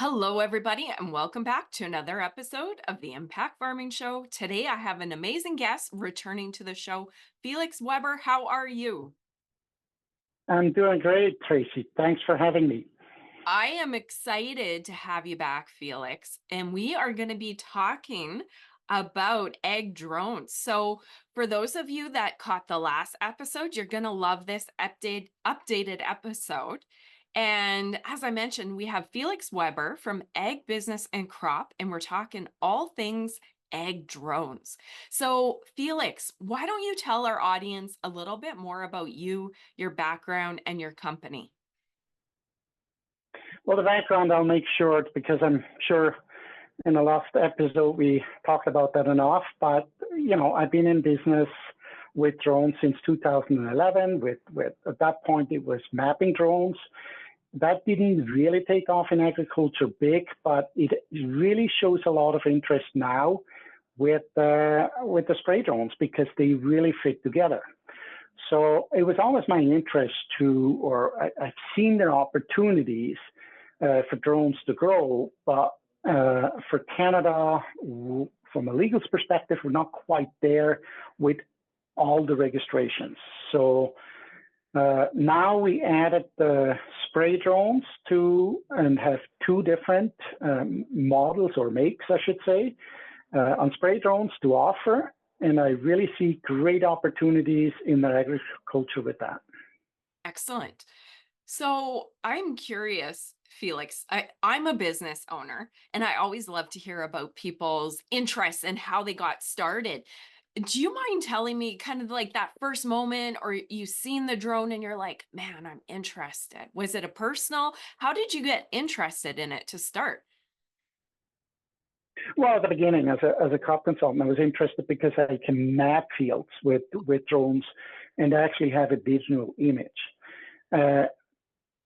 Hello, everybody, and welcome back to another episode of the Impact Farming Show. Today, I have an amazing guest returning to the show, Felix Weber. How are you? I'm doing great, Tracy. Thanks for having me. I am excited to have you back, Felix, and we are going to be talking about egg drones. So, for those of you that caught the last episode, you're going to love this updated episode. And as I mentioned, we have Felix Weber from Egg Business and Crop, and we're talking all things egg drones. So, Felix, why don't you tell our audience a little bit more about you, your background, and your company? Well, the background I'll make short because I'm sure in the last episode we talked about that enough. But I've been in business with drones since 2011. With at that point it was mapping drones. That didn't really take off in agriculture big, but it really shows a lot of interest now with the spray drones because they really fit together. So it was always my interest I've seen the opportunities for drones to grow, but for Canada, from a legal perspective, we're not quite there with all the registrations. So now we added the spray drones and have two different models or makes, I should say, on spray drones to offer. And I really see great opportunities in the agriculture with that. Excellent. So I'm curious, Felix. I'm a business owner, and I always love to hear about people's interests and how they got started. Do you mind telling me kind of like that first moment, or you seen the drone and you're like, man, I'm interested? Was it a personal? How did you get interested in it to start? Well, at the beginning, as a crop consultant, I was interested because I can map fields with drones and actually have a digital image. Uh,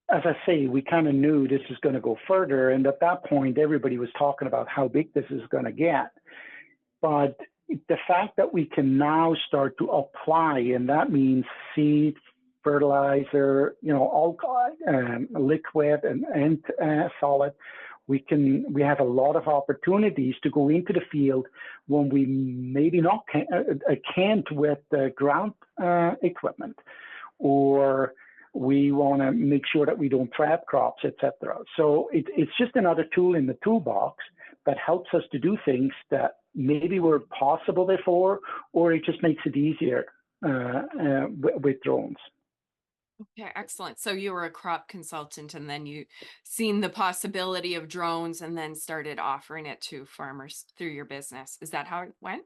as I say, we kind of knew this is going to go further. And at that point, everybody was talking about how big this is going to get. But the fact that we can now start to apply, and that means seed, fertilizer, all liquid and solid, we have a lot of opportunities to go into the field when we maybe not can't with the ground equipment, or we want to make sure that we don't trap crops, etc. So it's just another tool in the toolbox that helps us to do things that maybe were possible before, or it just makes it easier with drones. Okay, excellent. So you were a crop consultant and then you seen the possibility of drones and then started offering it to farmers through your business. Is that how it went?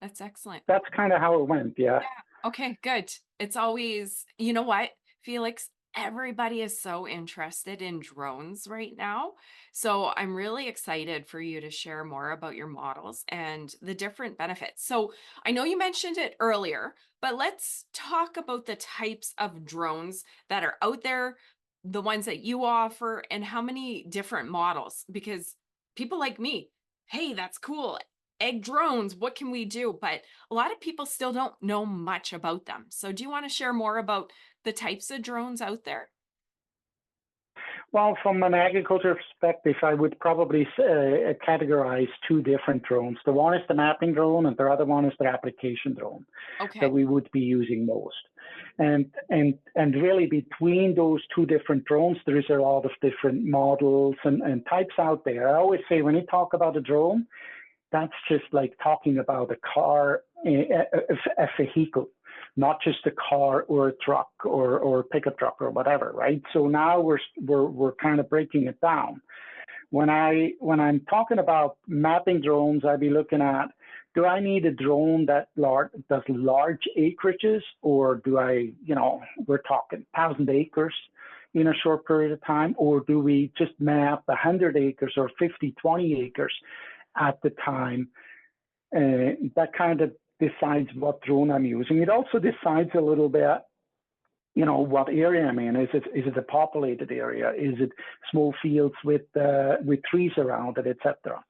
That's excellent. That's kind of how it went, yeah. Yeah. Okay, good. It's always, you know what, Felix? Everybody is so interested in drones right now. So I'm really excited for you to share more about your models and the different benefits. So I know you mentioned it earlier, but let's talk about the types of drones that are out there, the ones that you offer, and how many different models. Because people like me, hey, that's cool. Egg drones, what can we do? But a lot of people still don't know much about them. So do you want to share more about the types of drones out there? Well, from an agriculture perspective, I would probably categorize two different drones. The one is the mapping drone, and the other one is the application drone that Okay. we would be using most. And really between those two different drones, there is a lot of different models and types out there. I always say when you talk about a drone, that's just like talking about a car, a vehicle, not just a car or a truck or a pickup truck or whatever, right? So now we're kind of breaking it down. When I'm talking about mapping drones, I'd be looking at, do I need a drone that does large acreages, or do we're talking 1,000 acres in a short period of time, or do we just map 100 acres or 50, 20 acres at the time? That kind of decides what drone I'm using. It also decides a little bit, what area I'm in. Is it a populated area? Is it small fields with trees around it, etc.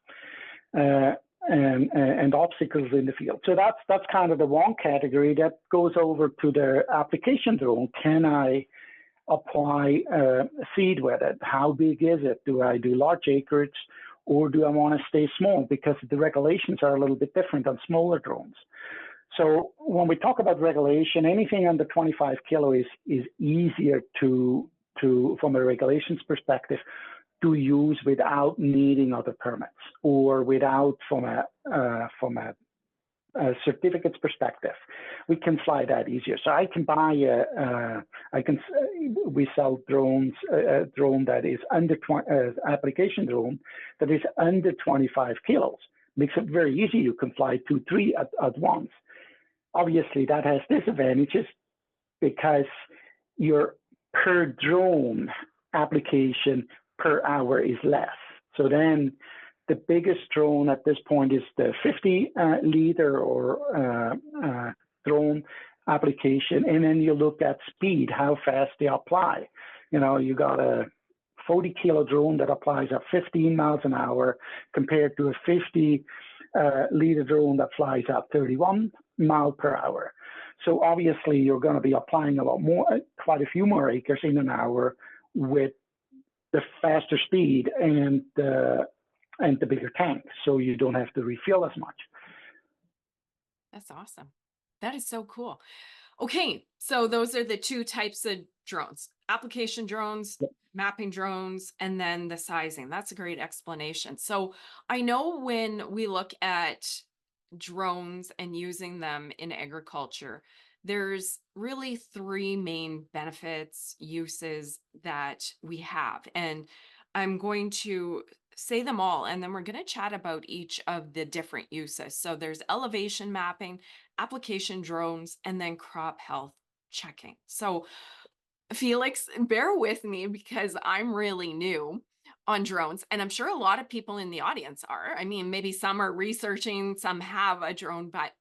And obstacles in the field. So that's kind of the one category that goes over to the application drone. Can I apply seed with it? How big is it? Do I do large acreage or do I want to stay small? Because the regulations are a little bit different on smaller drones. So when we talk about regulation, anything under 25 kilo is easier to from a regulations perspective, to use without needing other permits or without from a certificates perspective, we can fly that easier. So I can buy we sell drones, a drone that is under application drone that is under 25 kilos. Makes it very easy. You can fly 2, 3 at once. Obviously, that has disadvantages because your per drone application per hour is less. So then the biggest drone at this point is the 50 liter or drone application. And then you look at speed, how fast they apply. You know, you got a 40 kilo drone that applies at 15 miles an hour compared to a 50 liter drone that flies at 31 miles per hour. So obviously you're going to be applying a lot more, quite a few more acres in an hour with the faster speed and the bigger tank, so you don't have to refill as much. That's awesome. That is so cool. Okay, so those are the two types of drones: application drones, mapping drones, and then the sizing. That's a great explanation. So I know when we look at drones and using them in agriculture, there's really three main benefits, uses that we have. And I'm going to say them all, and then we're going to chat about each of the different uses. So there's elevation mapping, application drones, and then crop health checking. So Felix, bear with me because I'm really new on drones, and I'm sure a lot of people in the audience are. I mean, maybe some are researching, some have a drone, but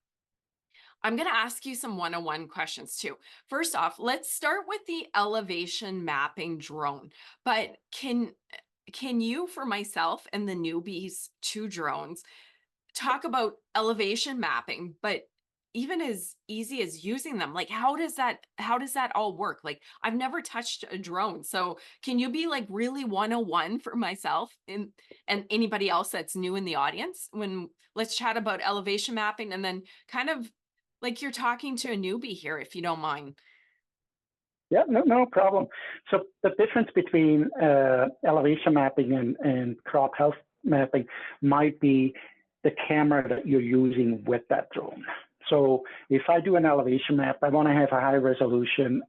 I'm going to ask you some one-on-one questions too. First off, let's start with the elevation mapping drone. But can you, for myself and the newbies to drones, talk about elevation mapping, but even as easy as using them? Like, how does that all work? Like, I've never touched a drone. So can you be like really 101 for myself and anybody else that's new in the audience, when let's chat about elevation mapping, and then kind of like you're talking to a newbie here, if you don't mind. Yeah, no problem. So the difference between elevation mapping and crop health mapping might be the camera that you're using with that drone. So if I do an elevation map, I want to have a high resolution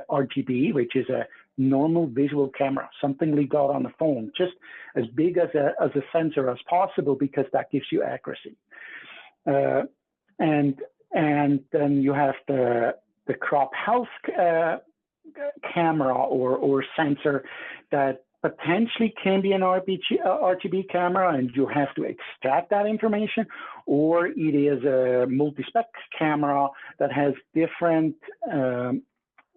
RGB, which is a normal visual camera, something we got on the phone, just as big as a sensor as possible, because that gives you accuracy. And then you have the crop health camera or sensor that potentially can be an RGB camera, and you have to extract that information, or it is a multi-spec camera that has different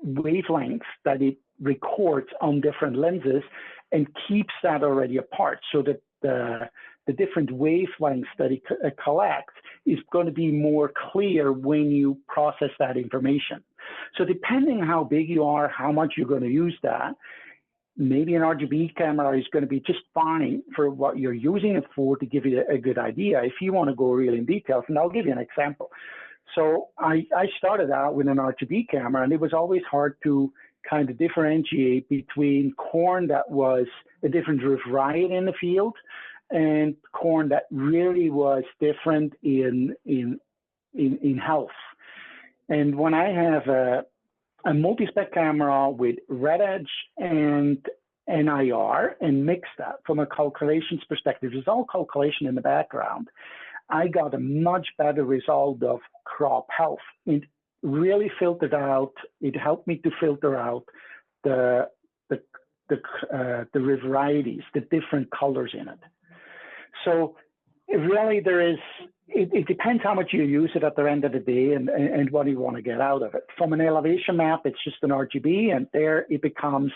wavelengths that it records on different lenses and keeps that already apart, so that the different wavelengths that it collects is going to be more clear when you process that information. So depending how big you are, how much you're going to use that, maybe an RGB camera is going to be just fine for what you're using it for, to give you a good idea. If you want to go really in details, and I'll give you an example. So I started out with an RGB camera, and it was always hard to kind of differentiate between corn that was a different variety in the field and corn that really was different in health. And when I have a multi-spec camera with red edge and NIR and mix that from a calculations perspective, there's all calculation in the background, I got a much better result of crop health. It really filtered out, it helped me to filter out the varieties, the different colors in it. So really it depends how much you use it at the end of the day, and what you want to get out of it. From an elevation map, it's just an RGB, and there it becomes,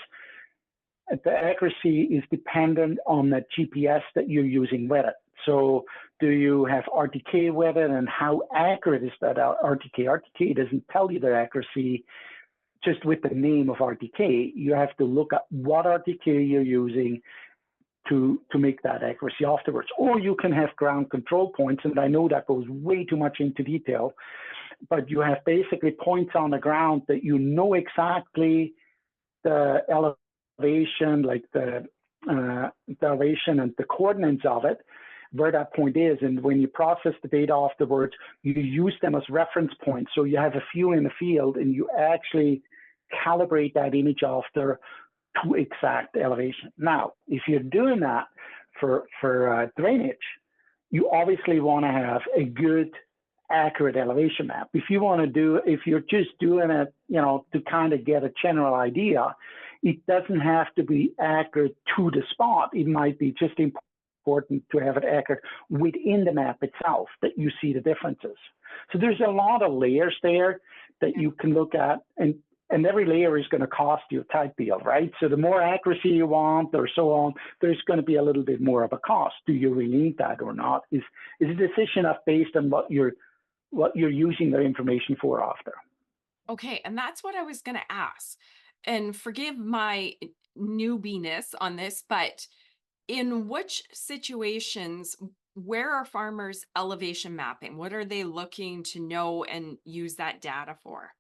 the accuracy is dependent on the GPS that you're using with it. So do you have RTK with it, and how accurate is that RTK? RTK doesn't tell you the accuracy just with the name of RTK, you have to look at what RTK you're using to make that accuracy afterwards. Or you can have ground control points, and I know that goes way too much into detail, but you have basically points on the ground that you know exactly the elevation, like the elevation and the coordinates of it, where that point is. And when you process the data afterwards, you use them as reference points. So you have a few in the field and you actually calibrate that image after to exact elevation. Now, if you're doing that for drainage, you obviously want to have a good, accurate elevation map. If you're just doing it, to kind of get a general idea, it doesn't have to be accurate to the spot. It might be just important to have it accurate within the map itself that you see the differences. So there's a lot of layers there that you can look at, and every layer is going to cost you a type deal, right? So the more accuracy you want or so on, there's going to be a little bit more of a cost. Do you really need that or not? Is a decision based on what you're using their information for after. Okay, and that's what I was going to ask. And forgive my newbiness on this, but in which situations, where are farmers elevation mapping? What are they looking to know and use that data for?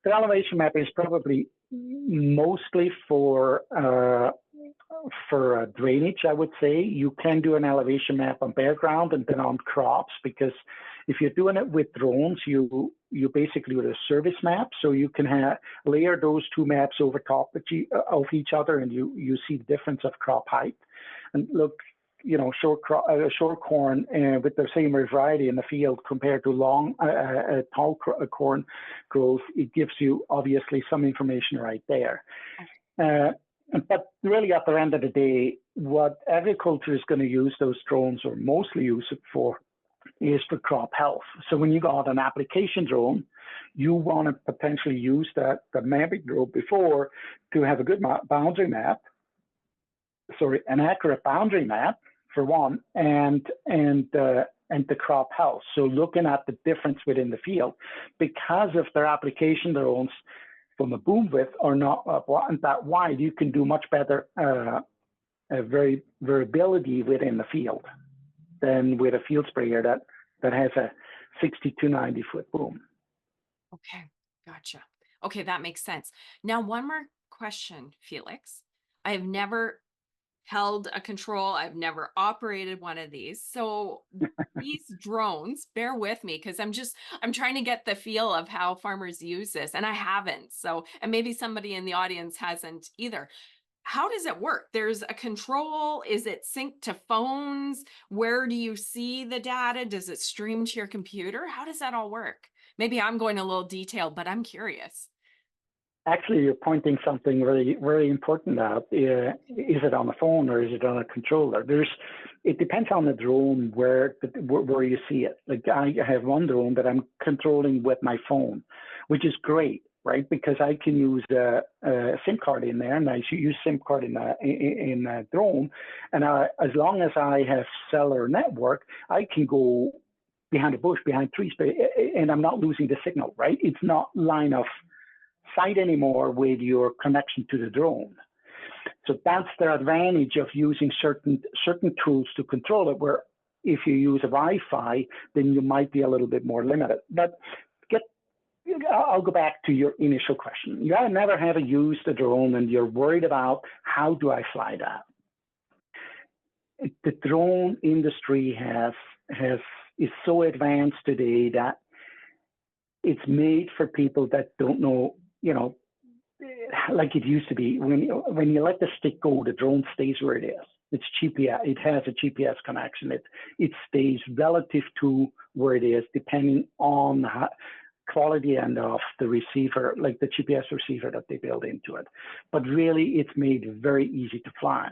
The elevation map is probably mostly for drainage, I would say. You can do an elevation map on bare ground and then on crops, because if you're doing it with drones, you basically do a service map, so you can layer those two maps over top of each other, and you see the difference of crop height. And look, short corn with the same variety in the field compared to long tall corn growth, it gives you obviously some information right there. But really, at the end of the day, what agriculture is going to use those drones, or mostly use it for, is for crop health. So when you got an application drone, you want to potentially use the mapping drone before to have a good boundary map, an accurate boundary map for one, and the crop health. So looking at the difference within the field, because if their application drones from a boom width are not that wide, you can do much better variability within the field than with a field sprayer that has a 60 to 90 foot boom. Okay, gotcha. Okay, that makes sense. Now, one more question, Felix. I've never held a control. I've never operated one of these. So these drones, bear with me because I'm trying to get the feel of how farmers use this, and I haven't. So, and maybe somebody in the audience hasn't either. How does it work? There's a control. Is it synced to phones? Where do you see the data? Does it stream to your computer? How does that all work? Maybe I'm going a little detailed, but I'm curious. Actually, you're pointing something very, very important out. Is it on the phone or is it on a controller? It depends on the drone where you see it. Like I have one drone that I'm controlling with my phone, which is great, right? Because I can use a SIM card in there, and I use SIM card in a drone, and as long as I have cellular network, I can go behind a bush, behind trees, and I'm not losing the signal, right? It's not line of sight anymore with your connection to the drone. So that's the advantage of using certain tools to control it, where if you use a Wi-Fi, then you might be a little bit more limited. But I'll go back to your initial question. You never have used a drone and you're worried about how do I fly that. The drone industry is so advanced today that it's made for people that don't know, like it used to be. When you let the stick go, the drone stays where it is. It's GPS. It has a GPS connection. It stays relative to where it is, depending on the quality and of the receiver, like the GPS receiver that they build into it. But really, it's made very easy to fly.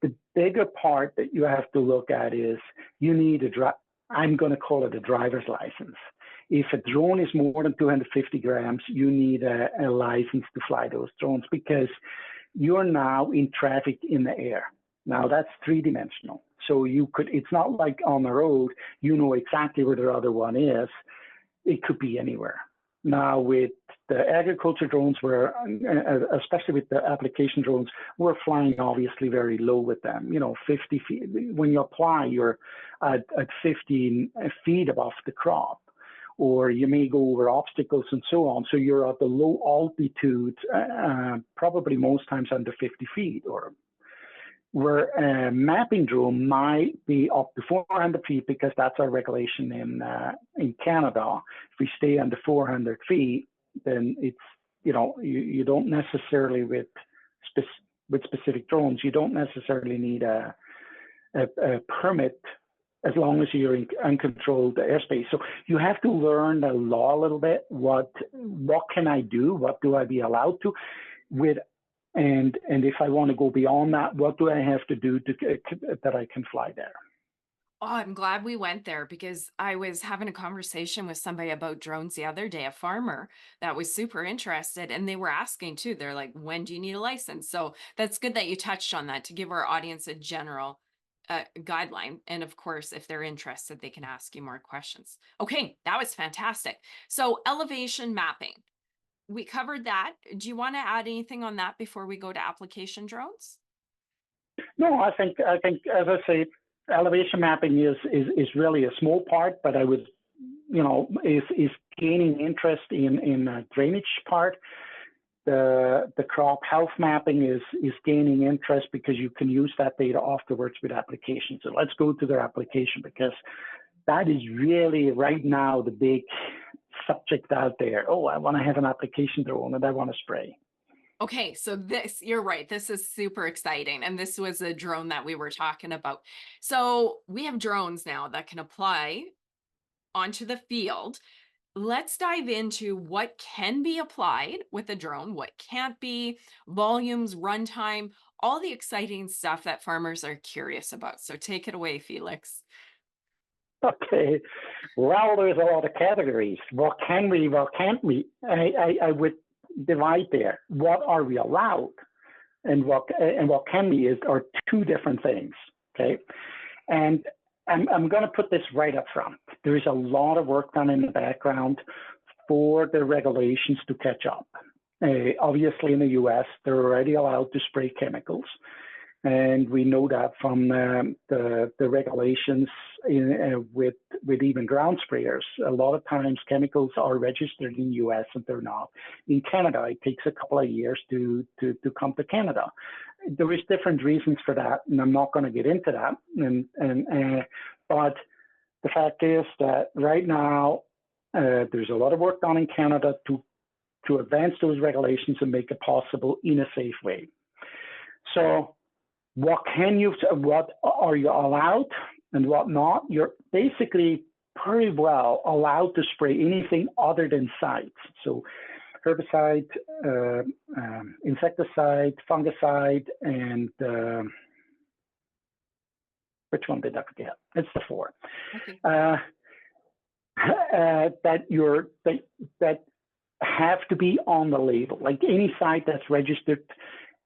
The bigger part that you have to look at is you need I'm going to call it a driver's license. If a drone is more than 250 grams, you need a license to fly those drones, because you're now in traffic in the air. Now that's three-dimensional. So it's not like on the road, you know exactly where the other one is. It could be anywhere. Now with the agriculture drones, especially with the application drones, we're flying obviously very low with them. 50 feet. When you apply, you're at 15 feet above the crop, or you may go over obstacles and so on. So you're at the low altitude, probably most times under 50 feet, or where a mapping drone might be up to 400 feet because that's our regulation in Canada. If we stay under 400 feet, then it's you don't necessarily with specific drones, you don't necessarily need a permit as long as you're in uncontrolled airspace. So you have to learn the law a little bit. What can I do? What do I be allowed to? And if I want to go beyond that, what do I have to do that I can fly there? Oh, I'm glad we went there because I was having a conversation with somebody about drones the other day, a farmer that was super interested, and they were asking too. They're like, when do you need a license? So that's good that you touched on that to give our audience a general guideline. And of course, if they're interested, they can ask you more questions. Okay, that was fantastic. So, elevation mapping, we covered that. Do you want to add anything on that before we go to application drones? No, I think as I say, elevation mapping is really a small part, but I would is gaining interest in drainage part. The crop health mapping is gaining interest because you can use that data afterwards with applications. So let's go to their application, because that is really right now the big subject out there. Oh, I want to have an application drone and I want to spray. Okay, so this, you're right. This is super exciting. And this was a drone that we were talking about. So we have drones now that can apply onto the field. Let's dive into what can be applied with a drone, what can't be, volumes, runtime, all the exciting stuff that farmers are curious about. So take it away, Felix. Okay. Well, there's a lot of categories. What can we, what can't we? I would divide there. What are we allowed and what can we are two different things. Okay. And I'm going to put this right up front. There is a lot of work done in the background for the regulations to catch up. Obviously, in the US, they're already allowed to spray chemicals. And we know that from the regulations with even ground sprayers. A lot of times chemicals are registered in the US and they're not. In Canada, it takes a couple of years to come to Canada. There is different reasons for that, and I'm not going to get into that. But the fact is that right now, there's a lot of work done in Canada to advance those regulations and make it possible in a safe way. So what are you allowed and what not? You're basically pretty well allowed to spray anything other than sites. So herbicide, insecticide, fungicide, and which one did I forget? It's the four. Okay. That have to be on the label. Like any site that's registered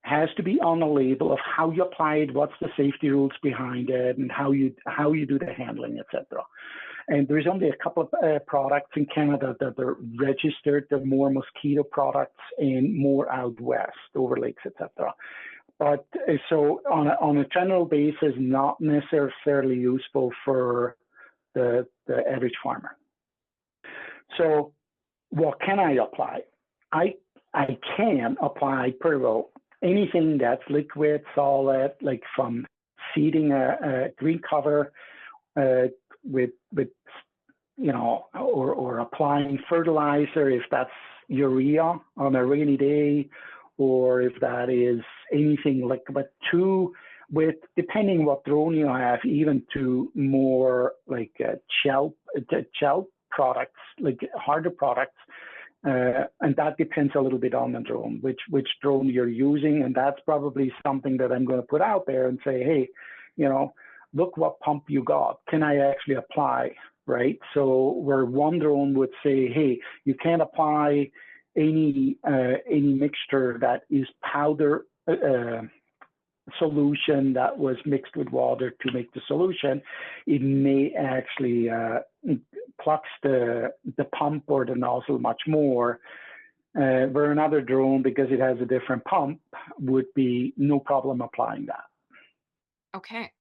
has to be on the label of how you apply it, what's the safety rules behind it, and how you do the handling, etc. And there's only a couple of products in Canada that are registered. They're more mosquito products and more out west, over lakes, etc. But so on a general basis, not necessarily useful for the average farmer. So what can I apply? I can apply pretty well anything that's liquid, solid, like from seeding a green cover with or applying fertilizer if that's urea on a rainy day, or if that is anything like, but with depending what drone you have, even to more like gel products, like harder products. And that depends a little bit on the drone, which drone you're using. And that's probably something that I'm going to put out there and say, hey, look what pump you got. Can I actually apply, right? So where one drone would say, hey, you can't apply any mixture that is powder, solution that was mixed with water to make the solution, it may actually clutch the pump or the nozzle much more. Where another drone, because it has a different pump, would be no problem applying that. Okay.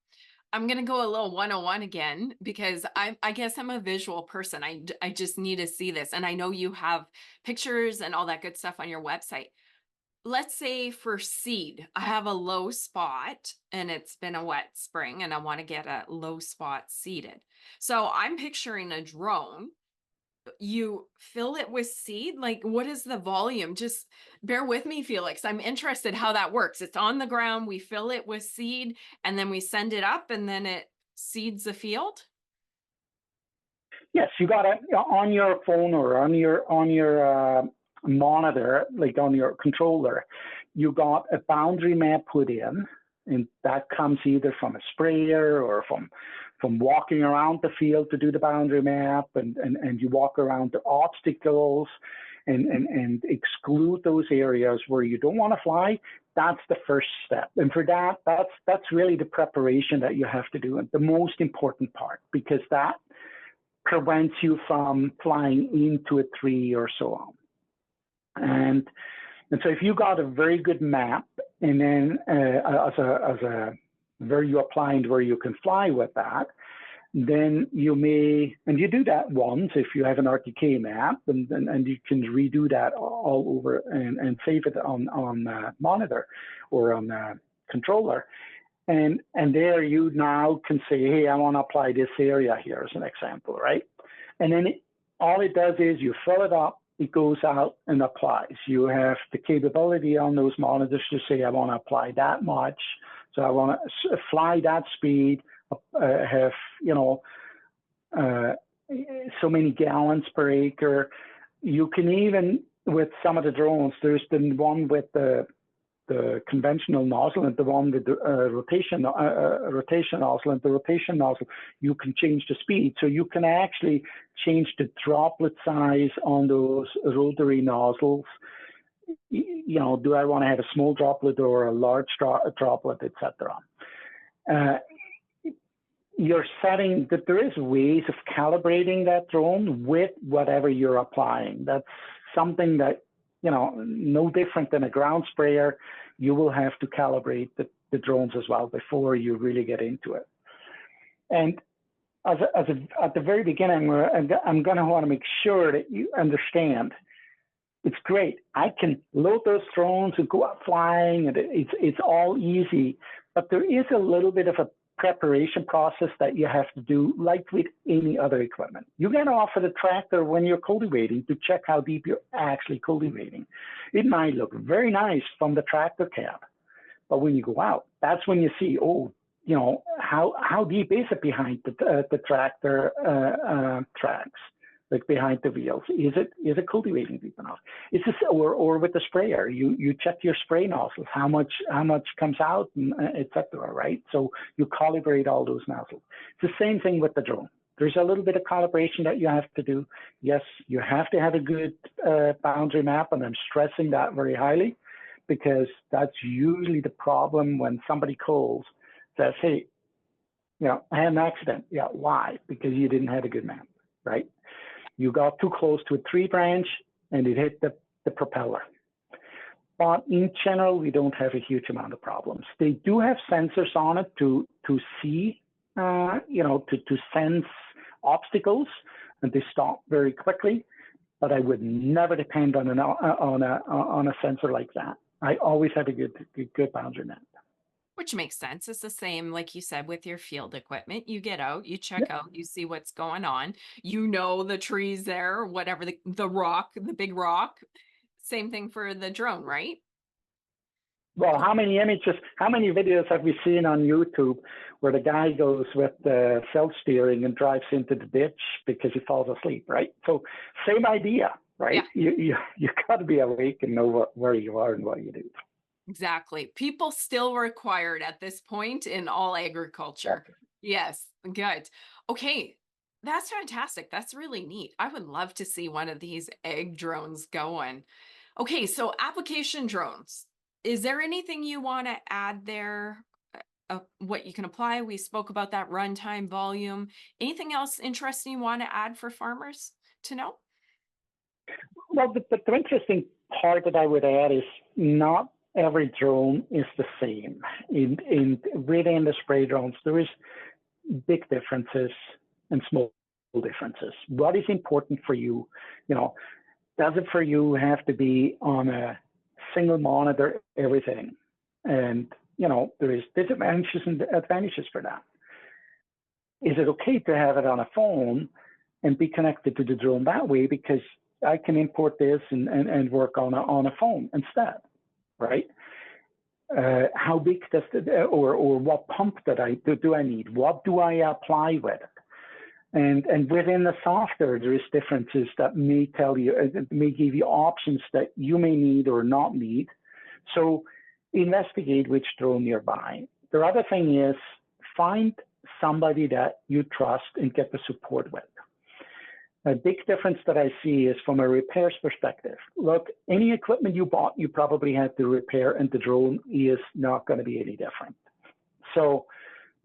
I'm gonna go a little 101 again because I guess I'm a visual person. I just need to see this, and I know you have pictures and all that good stuff on your website. Let's say for seed, I have a low spot and it's been a wet spring and I want to get a low spot seeded. So I'm picturing a drone. You fill it with seed? Like, what is the volume? Just bear with me, Felix. I'm interested how that works. It's on the ground, we fill it with seed, and then we send it up, and then it seeds the field? Yes, you got it on your phone or on your monitor, like on your controller. You got a boundary map put in, and that comes either from a sprayer or from walking around the field to do the boundary map, and you walk around the obstacles and exclude those areas where you don't want to fly. That's the first step, and for that, that's really the preparation that you have to do, and the most important part, because that prevents you from flying into a tree or so on. And so if you got a very good map, and then as a where you applying where you can fly with that, then you may, and you do that once if you have an RTK map, and you can redo that all over and save it on monitor or on controller. And there you now can say, hey, I want to apply this area here as an example, right? And then all it does is you fill it up, it goes out and applies. You have the capability on those monitors to say, I want to apply that much. So I want to fly that speed, have, uh, so many gallons per acre. You can even, with some of the drones, there's the one with the conventional nozzle and the one with the rotation nozzle, and the rotation nozzle, you can change the speed. So you can actually change the droplet size on those rotary nozzles. Do I want to have a small droplet or a large droplet, etc. You're setting that there is ways of calibrating that drone with whatever you're applying. That's something that, no different than a ground sprayer. You will have to calibrate the drones as well before you really get into it. And at the very beginning, I'm going to want to make sure that you understand. It's great. I can load those drones and go out flying, and it's all easy. But there is a little bit of a preparation process that you have to do, like with any other equipment. You get off of the tractor when you're cultivating to check how deep you're actually cultivating. It might look very nice from the tractor cab, but when you go out, that's when you see, how deep is it behind the tractor tracks, like behind the wheels? Is it cultivating deep enough? It's just, or with the sprayer, you check your spray nozzles, how much comes out, etc. Right? So you calibrate all those nozzles. It's the same thing with the drone. There's a little bit of calibration that you have to do. Yes, you have to have a good boundary map, and I'm stressing that very highly, because that's usually the problem when somebody calls, says, hey, I had an accident. Yeah, why? Because you didn't have a good map, right? You got too close to a tree branch and it hit the propeller. But in general, we don't have a huge amount of problems. They do have sensors on it to see, to sense obstacles, and they stop very quickly. But I would never depend on a sensor like that. I always have a good boundary map. Which makes sense. It's the same, like you said, with your field equipment. You get out, you check Yeah. out, you see what's going on. You know the trees there, whatever the rock, the big rock. Same thing for the drone, right? Well, how many images, how many videos have we seen on YouTube where the guy goes with the self-steering and drives into the ditch because he falls asleep, right? So same idea, right? Yeah, You got to be awake and know where you are and what you do. exactly. People still required at this point in all agriculture. Exactly. Yes, good. Okay, that's fantastic. That's really neat. I would love to see one of these egg drones going. Okay, so application drones. Is there anything you wanna add there? What you can apply? We spoke about that runtime, volume. Anything else interesting you wanna add for farmers to know? Well, the interesting part that I would add is not every drone is the same. Within the spray drones, there is big differences and small differences. What is important for you? You know, does it for you have to be on a single monitor everything? And there is disadvantages and advantages for that. Is it okay to have it on a phone and be connected to the drone that way? Because I can import this and work on a phone instead, right? How big does or what pump do I need? What do I apply with it? And within the software, there is differences that may tell you, may give you options that you may need or not need. So investigate which drone you're buying. The other thing is find somebody that you trust and get the support with. A big difference that I see is from a repairs perspective. Look, any equipment you bought, you probably had to repair, and the drone is not going to be any different. So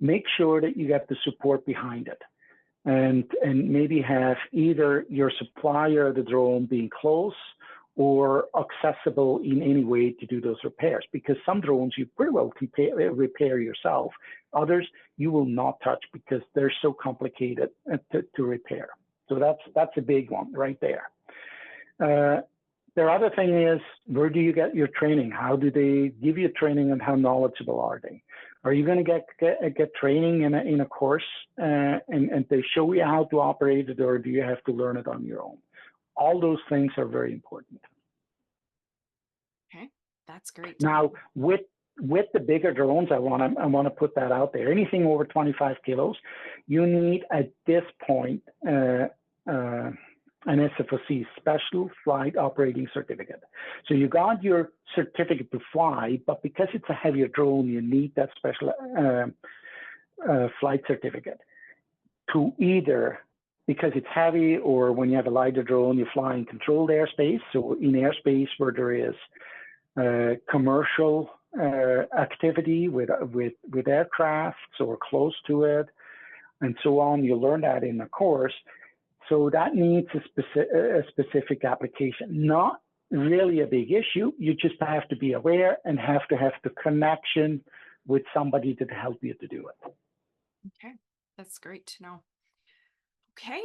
make sure that you get the support behind it. And maybe have either your supplier of the drone being close or accessible in any way to do those repairs. Because some drones you pretty well can repair yourself. Others you will not touch because they're so complicated to repair. So that's a big one right there. The other thing is, where do you get your training? How do they give you training, and how knowledgeable are they? Are you going to get training in a course and they show you how to operate it, or do you have to learn it on your own? All those things are very important. Okay, that's great. Now, with the bigger drones, I want to put that out there. Anything over 25 kilos, you need at this point an SFOC, Special Flight Operating Certificate. So you got your certificate to fly, but because it's a heavier drone, you need that special flight certificate to either, because it's heavy, or when you have a lighter drone, you fly in controlled airspace. So in airspace where there is commercial activity with aircrafts or close to it, and so on, you learn that in the course. So that needs a specific application. Not really a big issue. You just have to be aware and have to have the connection with somebody to help you to do it. Okay, that's great to know. Okay,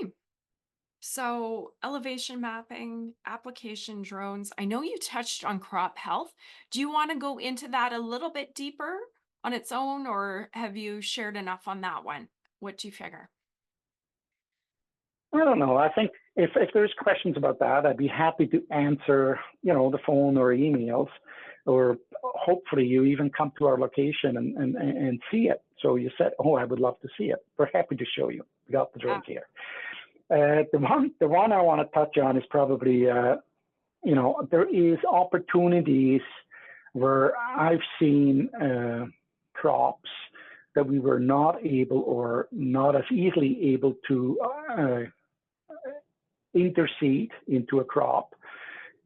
so elevation mapping, application drones. I know you touched on crop health. Do you want to go into that a little bit deeper on its own, or have you shared enough on that one? What do you figure? I don't know. I think if there's questions about that, I'd be happy to answer, the phone or emails, or hopefully you even come to our location and see it. So you said, oh, I would love to see it. We're happy to show you. We got the drones here. The one I want to touch on is probably, there is opportunities where I've seen crops that we were not able or not as easily able to interseed into a crop.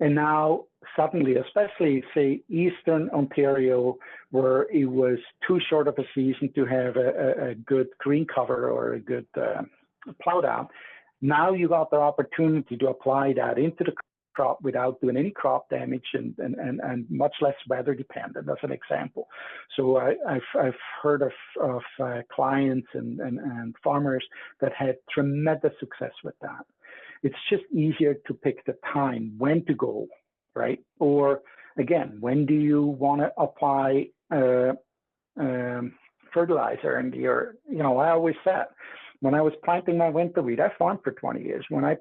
And now suddenly, especially say Eastern Ontario, where it was too short of a season to have a good green cover or a good plow down, now you got the opportunity to apply that into the crop without doing any crop damage and much less weather dependent, as an example. So I've heard of clients and farmers that had tremendous success with that. It's just easier to pick the time when to go, right? Or again, when do you want to apply fertilizer in your, I always said, when I was planting my winter wheat, I farmed for 20 years. When I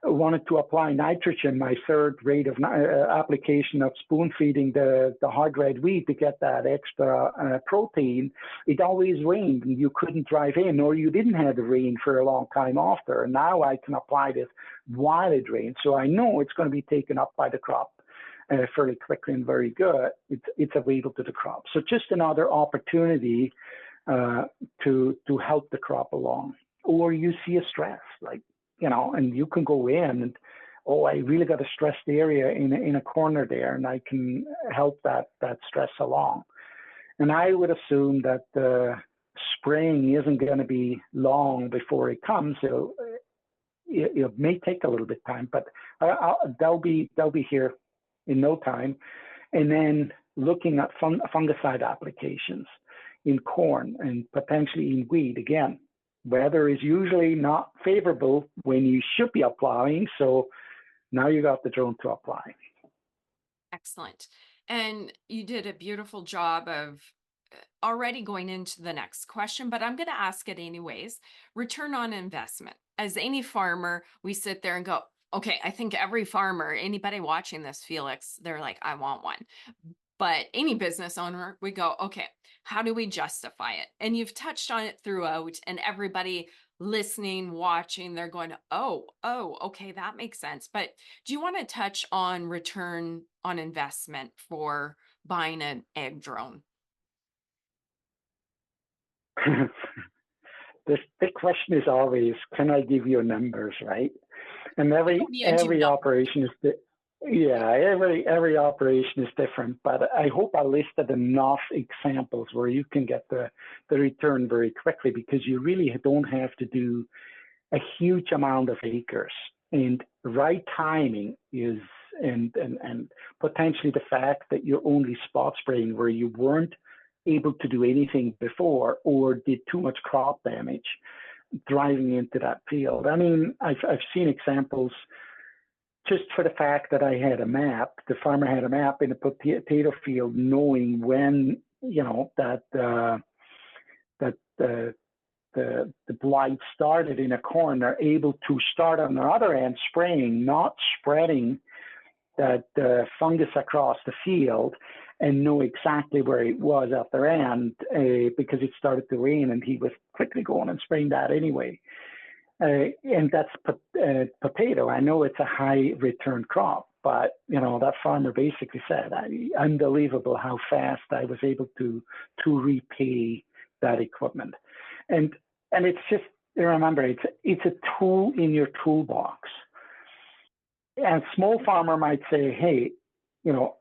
wanted to apply nitrogen, my third rate of application of spoon feeding the hard red wheat to get that extra protein, it always rained and you couldn't drive in, or you didn't have the rain for a long time after. And now I can apply this while it rains. So I know it's going to be taken up by the crop fairly quickly and very good. It's available to the crop. So just another opportunity to help the crop along. Or you see a stress, like, and you can go in and oh, I really got a stressed area in a corner there, and I can help that stress along. And I would assume that the spraying isn't going to be long before it comes. It may take a little bit of time, but they'll be here in no time. And then looking at fungicide applications in corn and potentially in wheat again. Weather is usually not favorable when you should be applying, so now you got the drone to apply. Excellent. And you did a beautiful job of already going into the next question, but I'm going to ask it anyways. Return on investment. As any farmer, we sit there and go, okay, I think every farmer, anybody watching this, Felix, they're like, I want one. But any business owner, we go, okay, how do we justify it? And you've touched on it throughout, and everybody listening, watching, they're going, oh, okay, that makes sense. But do you want to touch on return on investment for buying an egg drone? The big question is always, can I give you numbers, right? And I every don't need to every know. operation is yeah, every operation is different. But I hope I listed enough examples where you can get the return very quickly, because you really don't have to do a huge amount of acres. And right timing is and potentially the fact that you're only spot spraying where you weren't able to do anything before or did too much crop damage driving into that field. I mean, I've seen examples just for the fact that I had a map. The farmer had a map in a potato field, knowing when that the blight started in a corn. They're able to start on the other end spraying, not spreading that fungus across the field, and know exactly where it was at their end, because it started to rain and he was quickly going and spraying that anyway. And that's potato. I know it's a high return crop, but that farmer basically said, unbelievable how fast I was able to repay that equipment. And it's just, remember, it's a tool in your toolbox. And small farmer might say, hey,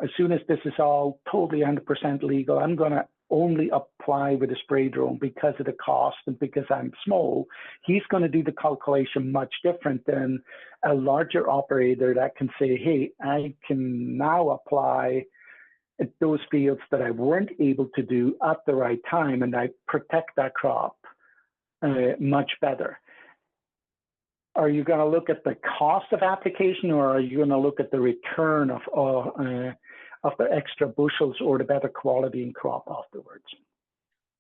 as soon as this is all totally 100% legal, I'm going to only apply with a spray drone because of the cost and because I'm small. He's going to do the calculation much different than a larger operator that can say, hey, I can now apply at those fields that I weren't able to do at the right time, and I protect that crop much better. Are you going to look at the cost of application, or are you going to look at the return of the extra bushels or the better quality in crop afterwards?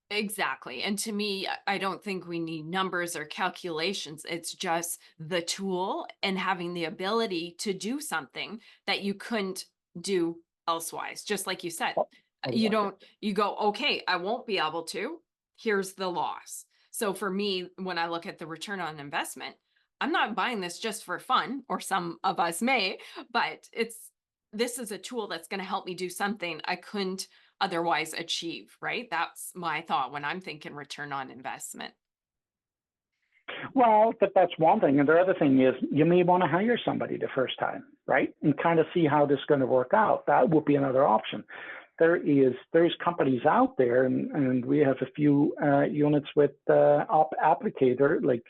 Exactly. And to me, I don't think we need numbers or calculations. It's just the tool and having the ability to do something that you couldn't do elsewise. Just like you said, you Otherwise, don't, you go, okay, I won't be able to. Here's the loss. So for me, when I look at the return on investment, I'm not buying this just for fun, or some of us may, but this is a tool that's going to help me do something I couldn't otherwise achieve, right? That's my thought when I'm thinking return on investment. well, that's one thing. And the other thing is, you may want to hire somebody the first time, right? And kind of see how this is going to work out. That would be another option. There's companies out there, and we have a few units with applicator, like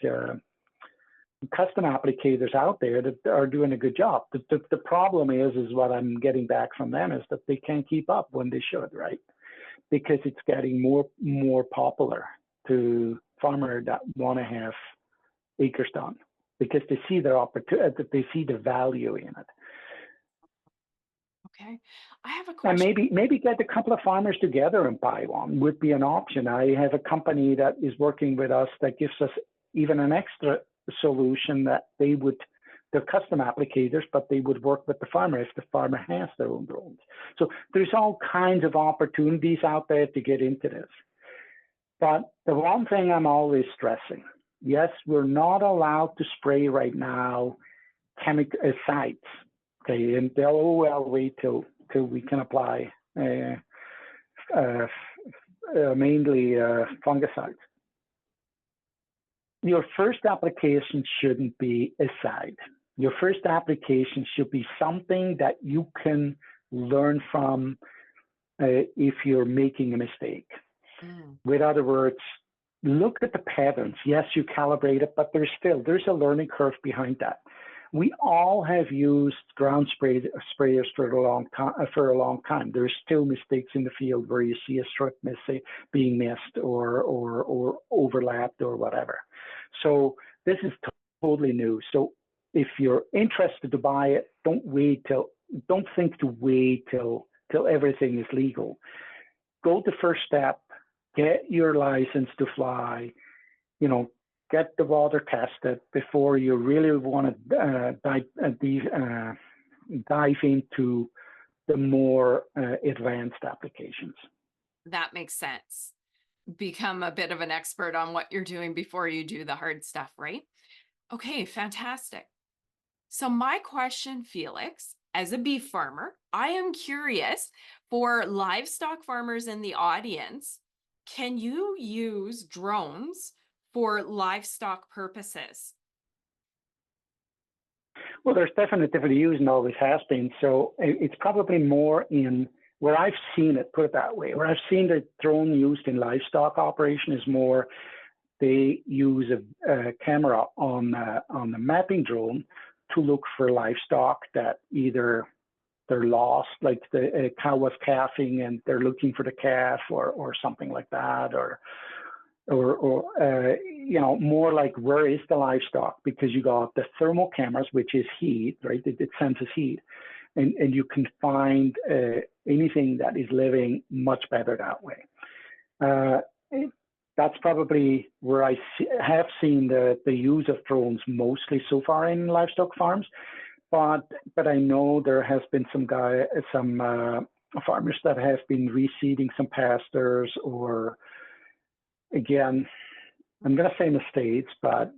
custom applicators out there that are doing a good job. The problem is what I'm getting back from them is that they can't keep up when they should, right? Because it's getting more popular to farmers that want to have acres done, because they see their opportunity, they see the value in it. Okay. I have a And question. maybe get a couple of farmers together and buy one would be an option. I have a company that is working with us that gives us even an extra solution that they're custom applicators, but they would work with the farmer if the farmer has their own drones. So there's all kinds of opportunities out there to get into this. But the one thing I'm always stressing, yes, we're not allowed to spray right now chemical sites. Okay, and they'll, oh, well, wait till we can apply mainly fungicides. Your first application shouldn't be a site. Your first application should be something that you can learn from if you're making a mistake. Mm, With other words, look at the patterns. Yes, you calibrate it, but there's a learning curve behind that. We all have used sprayers for a long time. There's still mistakes in the field where you see a strip being missed or overlapped or whatever. So this is totally new. So if you're interested to buy it, don't think to wait till everything is legal. Go the first step, get your license to fly, you know, get the water tested before you really want to dive into the more advanced applications. that makes sense. Become a bit of an expert on what you're doing before you do the hard stuff, right? Okay, fantastic. So, my question, Felix, as a beef farmer, I am curious for livestock farmers in the audience, can you use drones for livestock purposes? Well, there's definitely use and always has been. So it's probably more in where I've seen it, put it that way, where I've seen the drone used in livestock operation is more they use a camera on the mapping drone to look for livestock that either they're lost, like the cow was calving and they're looking for the calf or something like that, or more like where is the livestock, because you got the thermal cameras, which is heat, right? It senses heat, and you can find anything that is living much better that way. Uh, that's probably where have seen the use of drones mostly so far in livestock farms. But I know there has been some farmers that have been reseeding some pastures, or again, I'm going to say mistakes, but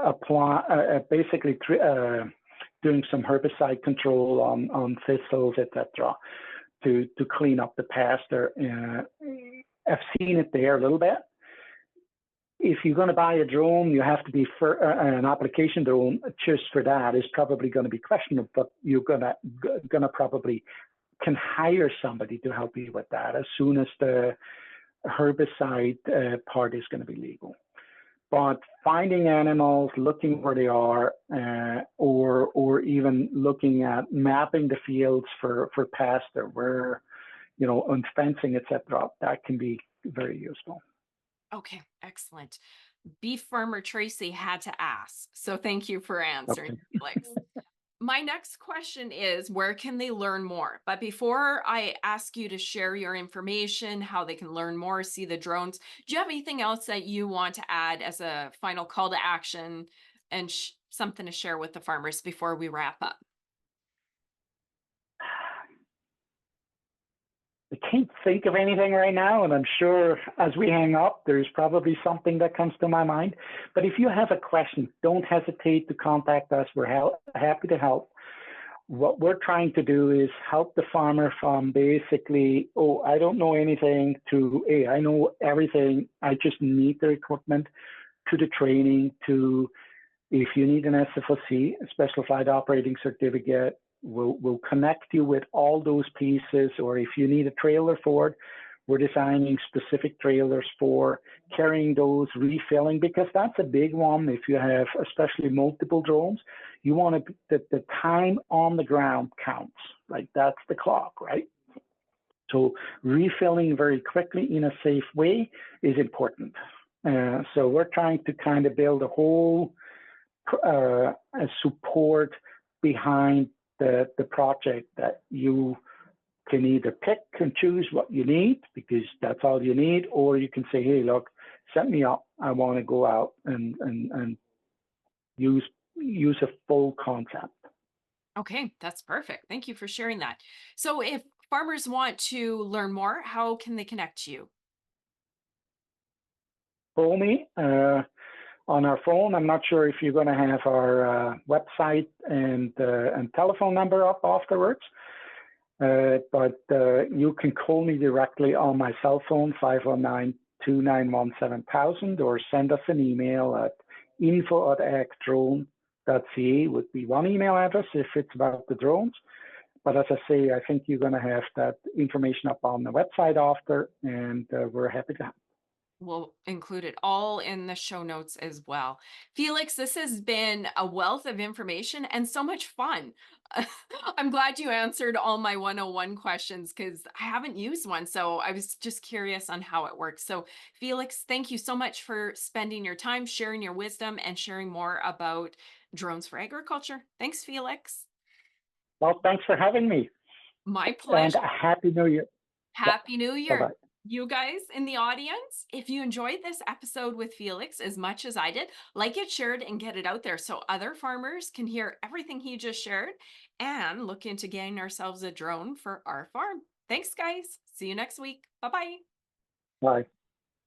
apply basically doing some herbicide control on thistles, etc., to clean up the pasture. I've seen it there a little bit. If you're going to buy a drone, you have to be for an application drone just for that is probably going to be questionable, but you're gonna probably can hire somebody to help you with that as soon as the herbicide part is going to be legal. But finding animals, looking where they are, or even looking at mapping the fields for pasture, where on fencing, etc., that can be very useful. Okay, excellent. Beef farmer Tracy had to ask. So, thank you for answering, Okay. Felix. My next question is, where can they learn more? But before I ask you to share your information, how they can learn more, see the drones, do you have anything else that you want to add as a final call to action and something to share with the farmers before we wrap up? I can't think of anything right now, and I'm sure as we hang up, there's probably something that comes to my mind. But if you have a question, don't hesitate to contact us. We're happy to help. What we're trying to do is help the farmer from basically, oh, I don't know anything, to, hey, I know everything. I just need the equipment, to the training, to if you need an SFOC, a Special Flight Operating Certificate, we'll connect you with all those pieces. Or if you need a trailer for it, we're designing specific trailers for carrying those, refilling, because that's a big one. If you have especially multiple drones, you want the time on the ground counts. Like that's the clock, right? So refilling very quickly in a safe way is important. So we're trying to kind of build a whole support behind the project, that you can either pick and choose what you need because that's all you need, or you can say, hey, look, set me up. I want to go out and use a full concept. Okay, that's perfect. Thank you for sharing that. So, if farmers want to learn more, how can they connect to you? Call me on our phone. I'm not sure if you're going to have our website and telephone number up afterwards. But you can call me directly on my cell phone, 519-291-7000, or send us an email at info@acdrone.com. would be one email address if it's about the drones. But as I say, I think you're going to have that information up on the website after, and we're happy to. We'll include it all in the show notes as well. Felix, this has been a wealth of information and so much fun. I'm glad you answered all my 101 questions because I haven't used one. So I was just curious on how it works. So, Felix, thank you so much for spending your time, sharing your wisdom, and sharing more about drones for agriculture. Thanks, Felix. Well, thanks for having me, My and pleasure. a happy New Year. Yeah, Happy New bye Year. bye. You guys in the audience, if you enjoyed this episode with Felix as much as I did, like it, share it, and get it out there so other farmers can hear everything he just shared and look into getting ourselves a drone for our farm. Thanks, guys. See you next week. Bye bye. Bye.